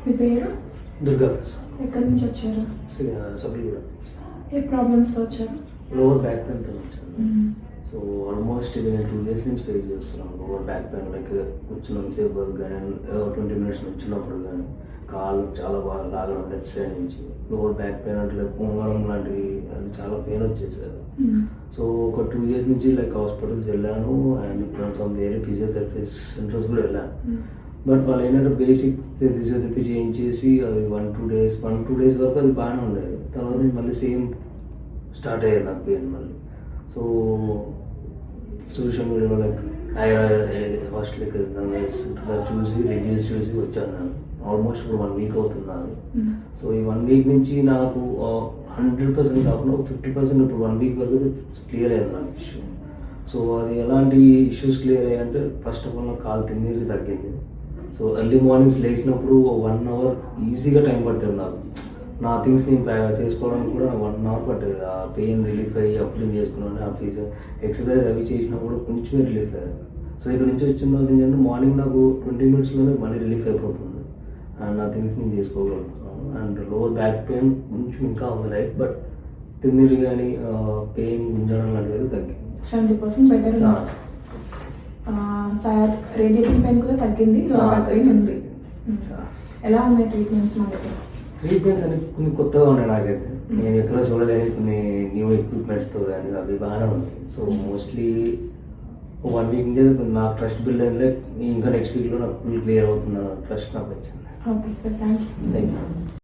మీ పేరు? దుర్గా ప్రసాద్. ఎక్కడి నుంచి వచ్చారు? సభ్యులు కూడా ఏ ప్రాబ్లమ్స్తో వచ్చారు? లోవర్ బ్యాక్ పెయిన్తో వచ్చాను. సో ఆల్మోస్ట్ ఇది నేను 2 days నుంచి ఫేస్ చేస్తున్నాను. లోవర్ బ్యాక్ పెయిన్ లైక్ కూర్చున్నంతసేపు కానీ 20 minutes నుంచున్నప్పుడు కానీ కాళ్ళు చాలా బాగా లాగడం లెఫ్ట్ సైడ్ నుంచి లోవర్ బ్యాక్ పెయిన్ అంటే లైక్ పొంగడం లాంటివి అది చాలా పెయిన్ వచ్చేసారు. సో ఒక 2 years నుంచి లైక్ హాస్పిటల్కి వెళ్ళాను అండ్ సమ్ వేరే ఫిజియోథెరపీ సెంటర్స్ కూడా వెళ్ళాను. బట్ వాళ్ళు ఏంటంటే బేసిక్ ఫిజియోథెరపీ చేయించేసి అది 1-2 days వరకు అది బాగానే ఉండేది. తర్వాత మళ్ళీ సేమ్ స్టార్ట్ అయ్యేది నాకు పెయిన్ మళ్ళీ. సో సోషల్ మీడియాలో లైక్ హాస్టల్కి చూసి రివ్యూస్ చూసి వచ్చాను నేను. ఆల్మోస్ట్ ఇప్పుడు 1 week అవుతున్నాను. సో ఈ 1 week నుంచి నాకు 100% కాకుండా 50% ఇప్పుడు 1 week వరకు క్లియర్ అయ్యింది నాకు ఇష్యూ. సో అది ఎలాంటి ఇష్యూస్ క్లియర్ అయ్యాయంటే ఫస్ట్ ఆఫ్ ఆల్ నాకు కాలు తిన్నీరు తగ్గింది. సో ఎర్లీ మార్నింగ్స్ లేచినప్పుడు 1 hour ఈజీగా టైం పట్టేది నాకు. నా థింగ్స్ నేను చేసుకోవడానికి కూడా 1 hour పట్టేది. ఆ పెయిన్ రిలీఫ్ అయ్యి అప్లై చేసుకున్నాను. ఆ ఫిజియో ఎక్సర్సైజ్ అవి చేసినా కూడా కొంచెం రిలీఫ్ అయ్యాయి. సో ఇక్కడ నుంచి వచ్చిన తర్వాత ఏంటంటే మార్నింగ్ నాకు 20 minutesలోనే మళ్ళీ రిలీఫ్ అయిపోతుంది అండ్ నా థింగ్స్ నేను చేసుకోగలుగుతున్నాను. అండ్ లోవర్ బ్యాక్ పెయిన్ కొంచెం ఇంకా ఉంది లైట్, బట్ తిమ్మిరి కానీ పెయిన్ గుంజడం లాంటివి తగ్గింది. 70% బెటర్. రేడియేటింగ్ పెయిన్ కూడా తగ్గింది, లోవర్ బ్యాక్ పెయిన్ ఉంది. ఎలా ఉన్నాయి ట్రీట్మెంట్స్? మా దగ్గర ట్రీట్మెంట్స్ అనేవి కొన్ని కొత్తగా ఉన్నాయి నాకైతే. నేను ఎక్కడో చూడలేని కొన్ని న్యూ ఎక్విప్మెంట్స్తో కానీ అవి బాగానే ఉన్నాయి. సో మోస్ట్లీ 1 week నుంచి నాకు ట్రస్ట్ బిల్డ్ అయింది. ఇంకా నెక్స్ట్ వీక్లో నాకు ఫుల్ క్లియర్ అవుతున్న ట్రస్ట్ నాకు వచ్చింది. Okay sir, thank you. Thank you.